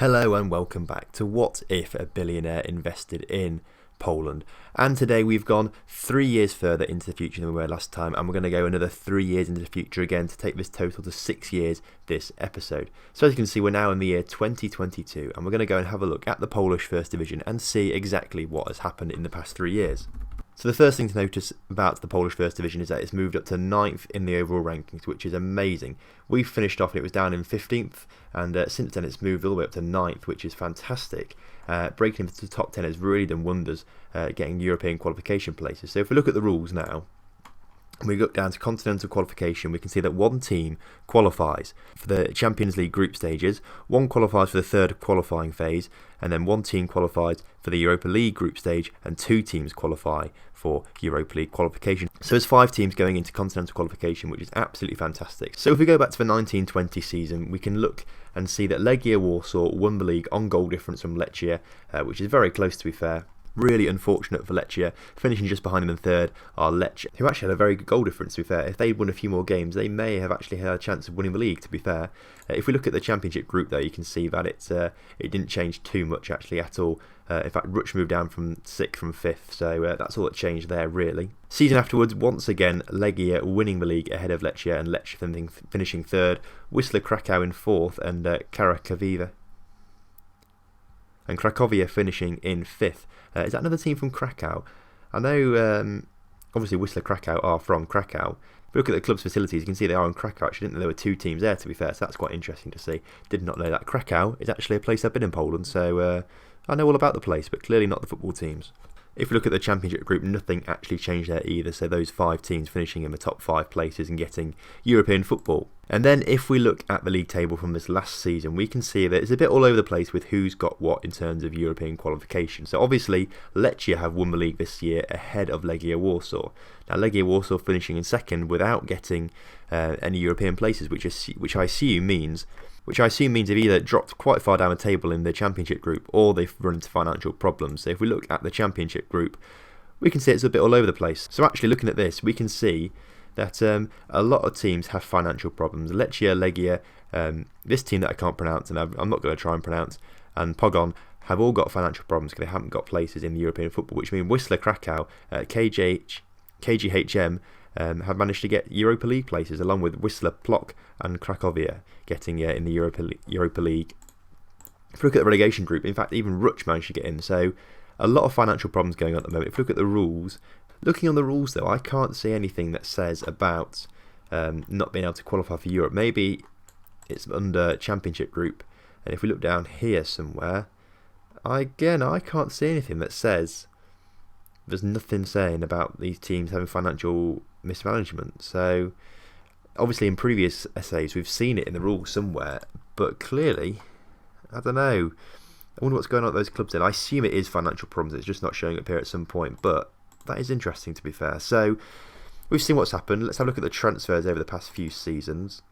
Hello and welcome back to What If a Billionaire Invested in Poland. And today we've gone 3 years further into the future than we were last time, and we're going to go another 3 years into the future again to take this total to 6 years this episode. So as you can see, we're now in the year 2022, and we're going to go and have a look at the Polish First Division and see exactly what has happened in the past 3 years. So the first thing to notice about the Polish First Division is that it's moved up to 9th in the overall rankings, which is amazing. We finished off and it was down in 15th, and since then it's moved all the way up to 9th, which is fantastic. Breaking into the top 10 has really done wonders, getting European qualification places. So if we look at the rules now, we look down to continental qualification, we can see that one team qualifies for the Champions League group stages, one qualifies for the third qualifying phase, and then one team qualifies for the Europa League group stage, and 2 teams qualify for Europa League qualification. So there's 5 teams going into continental qualification, which is absolutely fantastic. So if we go back to the 1920 season, we can look and see that Legia Warsaw won the league on goal difference from Lechia, which is very close, to be fair. Really unfortunate for Lechia. Finishing just behind them in third are Lech, who actually had a very good goal difference, to be fair. If they'd won a few more games, they may have actually had a chance of winning the league, to be fair. If we look at the championship group, though, you can see that it didn't change too much, actually, at all. In fact, Ruch moved down from 6th from 5th, so that's all that changed there, really. Season afterwards, once again, Legia winning the league ahead of Lechia, and Lech finishing 3rd, Wisla Krakow in 4th, and Cracovia finishing in 5th. Is that another team from Krakow? I know, obviously, Wisla Krakow are from Krakow. If we look at the club's facilities, you can see they are in Krakow. Actually, didn't know there were 2 teams there, to be fair, so that's quite interesting to see. Did not know that. Krakow is actually a place I've been in Poland, so I know all about the place, but clearly not the football teams. If we look at the championship group, nothing actually changed there either, so those 5 teams finishing in the top 5 places and getting European football. And then if we look at the league table from this last season, we can see that it's a bit all over the place with who's got what in terms of European qualification. So obviously, Lechia have won the league this year ahead of Legia Warsaw. Now, Legia Warsaw finishing in 2nd without getting any European places, which I assume means they've either dropped quite far down the table in the championship group or they've run into financial problems. So if we look at the championship group, we can see it's a bit all over the place. So actually looking at this, we can see that a lot of teams have financial problems. Lechia, Legia, this team that I can't pronounce and I'm not going to try and pronounce, and Poznan have all got financial problems because they haven't got places in the European football, which means Wisla Krakow, KGHM, have managed to get Europa League places, along with Wisla Plock and Cracovia getting in the Europa League. If we look at the relegation group, in fact, even Ruch managed to get in, so a lot of financial problems going on at the moment. If we look at the rules, looking on the rules, though, I can't see anything that says about not being able to qualify for Europe. Maybe it's under championship group, and if we look down here somewhere, I can't see anything that says, there's nothing saying about these teams having financial mismanagement. So obviously in previous essays we've seen it in the rules somewhere, but clearly, I don't know. I wonder what's going on at those clubs then. I assume it is financial problems, it's just not showing up here at some point, but that is interesting, to be fair. So we've seen what's happened. Let's have a look at the transfers over the past few seasons.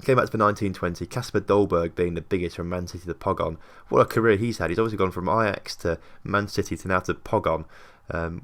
Going back to the 1920, Kasper Dolberg being the biggest from Man City to Poznan. What a career he's had. He's obviously gone from Ajax to Man City to now to Poznan,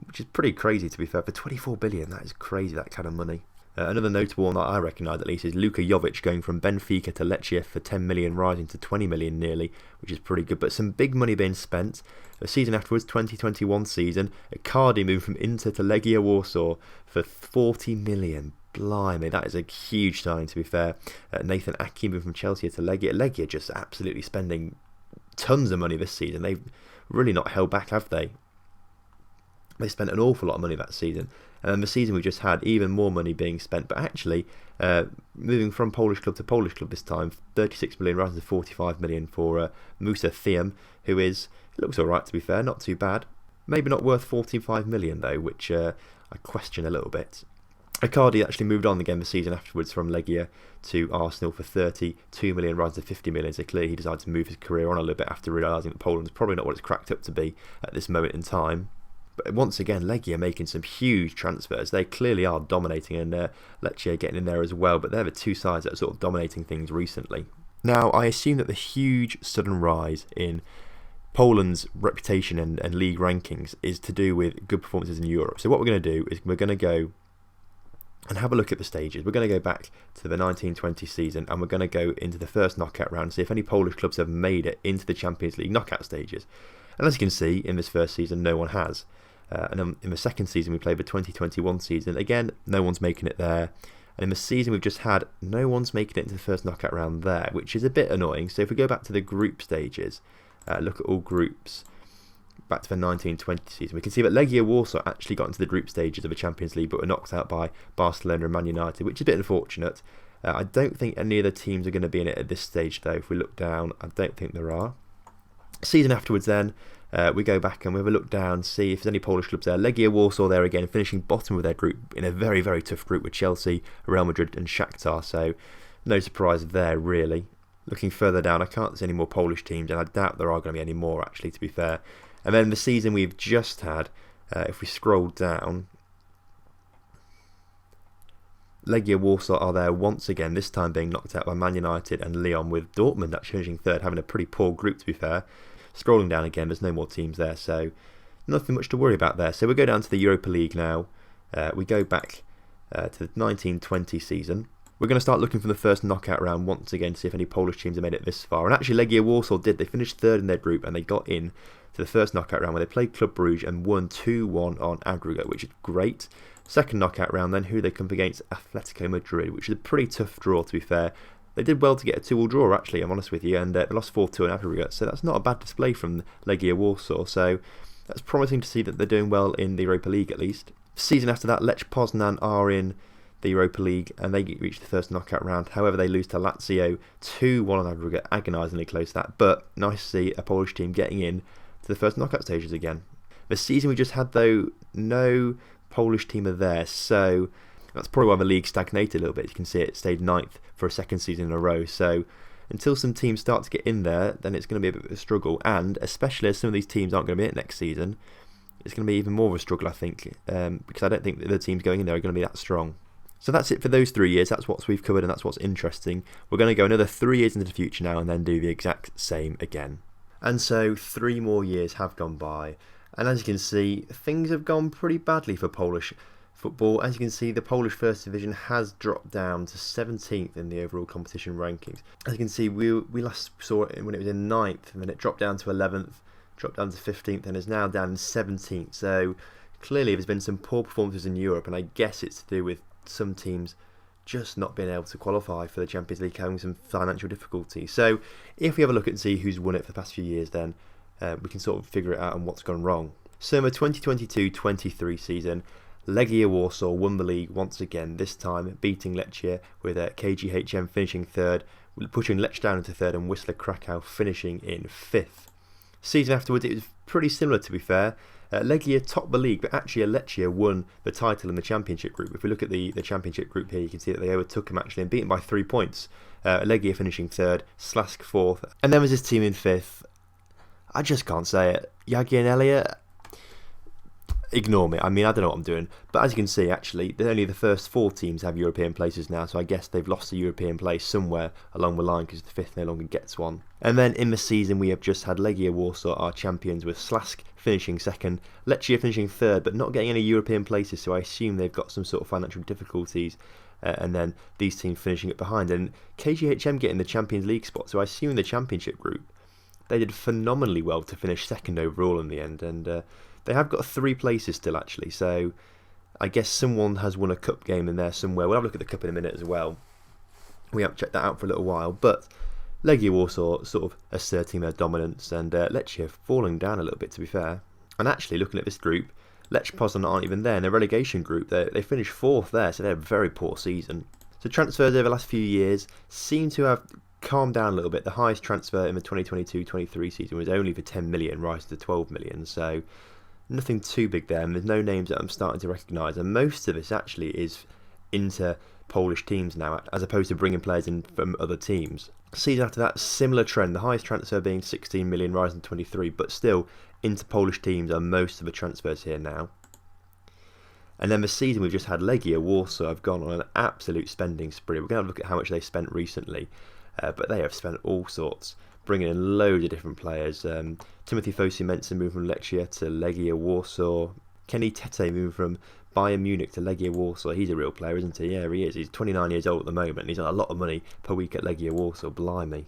which is pretty crazy, to be fair. For 24 billion, that is crazy, that kind of money. Another notable one that I recognise at least is Luka Jovic going from Benfica to Lechia for 10 million, rising to 20 million nearly, which is pretty good. But some big money being spent. The season afterwards, 2021 season, Icardi moved from Inter to Legia Warsaw for 40 million. Blimey, that is a huge sign, to be fair. Nathan Ake moved from Chelsea to Legia. Legia just absolutely spending tons of money this season. They've really not held back, have they? They spent an awful lot of money that season. And then the season we just had, even more money being spent. But actually, moving from Polish club to Polish club this time, 36 million rather than 45 million for Musa Thiem, who looks alright, to be fair, not too bad. Maybe not worth 45 million though, which I question a little bit. Icardi actually moved on again the season afterwards from Legia to Arsenal for 32 million rather than 50 million. So clearly he decided to move his career on a little bit after realising that Poland's probably not what it's cracked up to be at this moment in time. But once again, Legia making some huge transfers. They clearly are dominating, and Lechia getting in there as well. But they're the 2 sides that are sort of dominating things recently. Now, I assume that the huge sudden rise in Poland's reputation and league rankings is to do with good performances in Europe. So what we're going to do is we're going to go and have a look at the stages. We're going to go back to the 1920 season, and we're going to go into the first knockout round and see if any Polish clubs have made it into the Champions League knockout stages. And as you can see, in this first season, no one has. And in the second season, we played the 2021 season. Again, no one's making it there. And in the season we've just had, no one's making it into the first knockout round there, which is a bit annoying. So if we go back to the group stages, look at all groups, back to the 1920 season, we can see that Legia Warsaw actually got into the group stages of the Champions League, but were knocked out by Barcelona and Man United, which is a bit unfortunate. I don't think any of the teams are going to be in it at this stage, though. If we look down, I don't think there are. Season afterwards then, we go back and we have a look down, see if there's any Polish clubs there. Legia Warsaw there again, finishing bottom of their group in a very, very tough group with Chelsea, Real Madrid and Shakhtar, so no surprise there really. Looking further down, I can't see any more Polish teams, and I doubt there are going to be any more actually, to be fair. And then the season we've just had, if we scroll down, Legia Warsaw are there once again, this time being knocked out by Man United and Lyon, with Dortmund actually finishing third, having a pretty poor group to be fair. Scrolling down again, there's no more teams there, so nothing much to worry about there. So we go down to the Europa League now. We go back to the 1920 season. We're going to start looking for the first knockout round once again to see if any Polish teams have made it this far. And actually Legia Warsaw did. They finished third in their group and they got in to the first knockout round where they played Club Brugge and won 2-1 on aggregate, which is great. Second knockout round then, who they come up against, Atletico Madrid, which is a pretty tough draw to be fair. They did well to get a 2-2 draw actually, I'm honest with you, and they lost 4-2 on aggregate, so that's not a bad display from Legia Warsaw, so that's promising to see that they're doing well in the Europa League at least. Season after that, Lech Poznan are in the Europa League and they reach the first knockout round. However, they lose to Lazio 2-1 on aggregate, agonisingly close to that, but nice to see a Polish team getting in to the first knockout stages again. The season we just had though, no Polish team are there, so that's probably why the league stagnated a little bit. You can see it stayed 9th for a second season in a row, so until some teams start to get in there, then it's going to be a bit of a struggle, and especially as some of these teams aren't going to be in it next season, it's going to be even more of a struggle, I think, because I don't think that the teams going in there are going to be that strong. So that's it for those 3 years. That's what we've covered and that's what's interesting. We're going to go another 3 years into the future now and then do the exact same again. And so 3 more years have gone by, and as you can see, things have gone pretty badly for Polish football. As you can see, the Polish First Division has dropped down to 17th in the overall competition rankings. As you can see, we last saw it when it was in 9th, and then it dropped down to 11th, dropped down to 15th, and is now down in 17th. So clearly there's been some poor performances in Europe, and I guess it's to do with some teams just not being able to qualify for the Champions League, having some financial difficulties. So if we have a look and see who's won it for the past few years, then we can sort of figure it out on what's gone wrong. So in the 2022-23 season, Legia Warsaw won the league once again, this time beating Lechia, with KGHM finishing third, pushing Lech down into third and Wisla Krakow finishing in 5th. Season afterwards it was pretty similar, to be fair. Legia topped the league, but actually Lechia won the title in the championship group. If we look at the championship group here, you can see that they overtook them actually and beat them by 3 points. Legia finishing third, Slask 4th, and then was his team in 5th. I just can't say it. Yagi and Elliot, ignore me. I mean, I don't know what I'm doing. But as you can see, actually, only the first 4 teams have European places now, so I guess they've lost a European place somewhere along the line because the 5th no longer gets one. And then in the season, we have just had Legia Warsaw, our champions, with Slask finishing 2nd, Lechia finishing 3rd, but not getting any European places, so I assume they've got some sort of financial difficulties. And then these teams finishing it behind. And KGHM getting the Champions League spot, so I assume in the championship group, they did phenomenally well to finish 2nd overall in the end, and they have got 3 places still actually, so I guess someone has won a cup game in there somewhere. We'll have a look at the cup in a minute as well. We haven't checked that out for a little while, but Legia Warsaw sort of asserting their dominance, and Lechia falling down a little bit, to be fair. And actually looking at this group, Lech Poznan aren't even there in the relegation group. They finished 4th there, so they had a very poor season. So transfers over the last few years seem to have calmed down a little bit. The highest transfer in the 2022-23 season was only for 10 million, rising to 12 million, so nothing too big there, and there's no names that I'm starting to recognise, and most of this actually is into Polish teams now, as opposed to bringing players in from other teams. Season after that, similar trend, the highest transfer being 16 million, rising to 23, but still into Polish teams are most of the transfers here now. And then the season we've just had, Legia Warsaw have gone on an absolute spending spree. We're going to have a look at how much they've spent recently, but they have spent all sorts, bringing in loads of different players. Timothy Fosu-Mensah moved from Lechia to Legia Warsaw. Kenny Tete moving from Bayern Munich to Legia Warsaw. He's a real player, isn't he? Yeah, he is. He's 29 years old at the moment, and he's on a lot of money per week at Legia Warsaw. Blimey.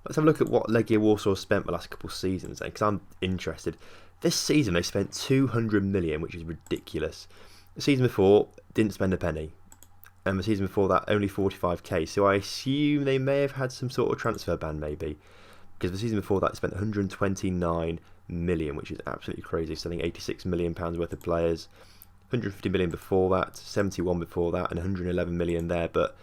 Let's have a look at what Legia Warsaw spent the last couple of seasons, because I'm interested. This season they spent 200 million, which is ridiculous. The season before, didn't spend a penny. And the season before that, only 45k. So I assume they may have had some sort of transfer ban, maybe. Because the season before that, they spent 129 million, which is absolutely crazy. Selling 86 million pounds worth of players. 150 million before that, 71 before that, and 111 million there. But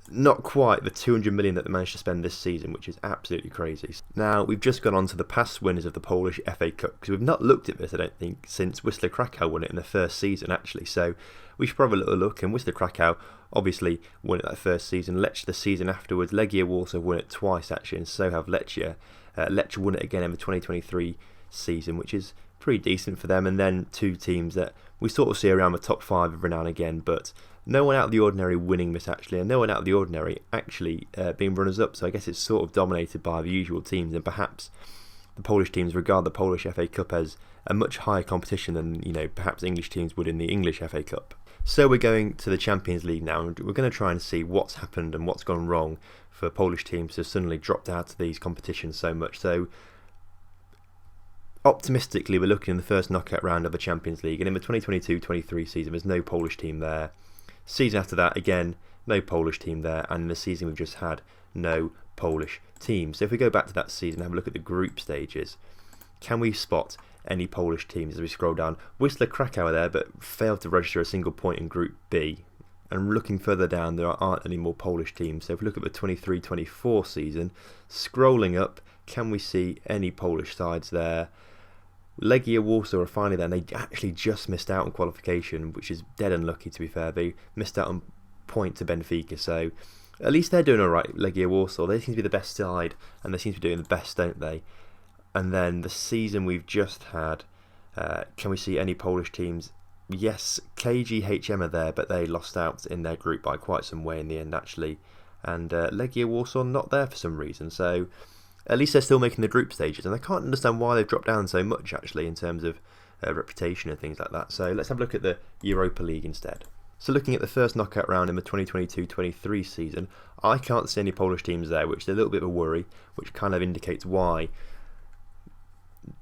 not quite the 200 million that they managed to spend this season, which is absolutely crazy. Now, we've just gone on to the past winners of the Polish FA Cup, because we've not looked at this, I don't think, since Wisla Krakow won it in the first season, actually. So we should probably have a little look. And Wisla Krakow obviously won it that first season. Lech the season afterwards. Legia Warsaw won it twice, actually, and so have Lechia. Lech won it again in the 2023 season, which is pretty decent for them. And then two teams that we sort of see around the top 5 every now and again, but no one out of the ordinary winning this, actually, and no one out of the ordinary actually being runners-up. So I guess it's sort of dominated by the usual teams, and perhaps the Polish teams regard the Polish FA Cup as a much higher competition than, perhaps English teams would in the English FA Cup. So we're going to the Champions League now, and we're going to try and see what's happened and what's gone wrong for Polish teams to suddenly dropped out of these competitions so much. So optimistically, we're looking in the first knockout round of the Champions League, and in the 2022-23 season, there's no Polish team there. Season after that, again, no Polish team there, and in the season we've just had, no Polish team. So if we go back to that season and have a look at the group stages, can we spot any Polish teams as we scroll down? Wisla Krakow are there, but failed to register a single point in Group B. And looking further down, there aren't any more Polish teams. So if we look at the 23-24 season, scrolling up, can we see any Polish sides there? Legia Warsaw are finally there, and they actually just missed out on qualification, which is dead unlucky, to be fair. They missed out on point to Benfica, so at least they're doing alright, Legia Warsaw. They seem to be the best side, and they seem to be doing the best, don't they? And then the season we've just had, can we see any Polish teams? Yes, KGHM are there, but they lost out in their group by quite some way in the end, actually. And Legia Warsaw not there for some reason, so at least they're still making the group stages, and I can't understand why they've dropped down so much, actually, in terms of reputation and things like that. So let's have a look at the Europa League instead. So looking at the first knockout round in the 2022-23 season, I can't see any Polish teams there, which is a little bit of a worry, which kind of indicates why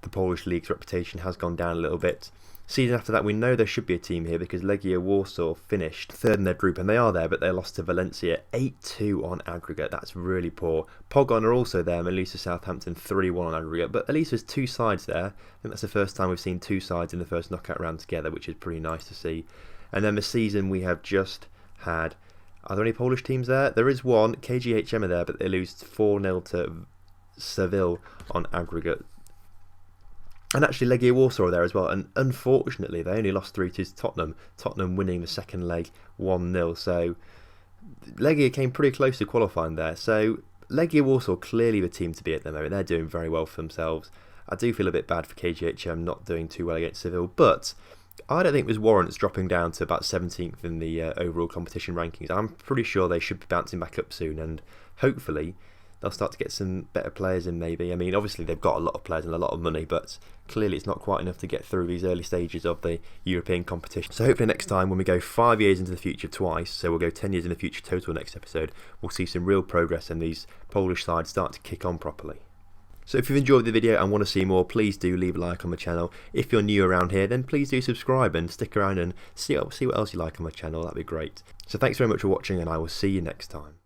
the Polish league's reputation has gone down a little bit. Season after that, we know there should be a team here because Legia Warsaw finished third in their group, and they are there, but they lost to Valencia 8-2 on aggregate. That's really poor. Poznan are also there, and they lose to Southampton 3-1 on aggregate, but at least there's two sides there. I think that's the first time we've seen two sides in the first knockout round together, which is pretty nice to see. And then the season we have just had, are there any Polish teams there? There is one, KGHM are there, but they lose 4-0 to Seville on aggregate. And actually Legia Warsaw are there as well, and unfortunately they only lost 3-2 to Tottenham. Tottenham winning the second leg 1-0, so Legia came pretty close to qualifying there. So Legia Warsaw clearly the team to be at the moment. They're doing very well for themselves. I do feel a bit bad for KGHM not doing too well against Seville, but I don't think there's warrants dropping down to about 17th in the overall competition rankings. I'm pretty sure they should be bouncing back up soon, and hopefully they'll start to get some better players in maybe. I mean, obviously they've got a lot of players and a lot of money, but clearly it's not quite enough to get through these early stages of the European competition. So hopefully next time when we go 5 years into the future twice, so we'll go 10 years in the future total next episode, we'll see some real progress and these Polish sides start to kick on properly. So if you've enjoyed the video and want to see more, please do leave a like on the channel. If you're new around here, then please do subscribe and stick around and see what else you like on the channel. That'd be great. So thanks very much for watching, and I will see you next time.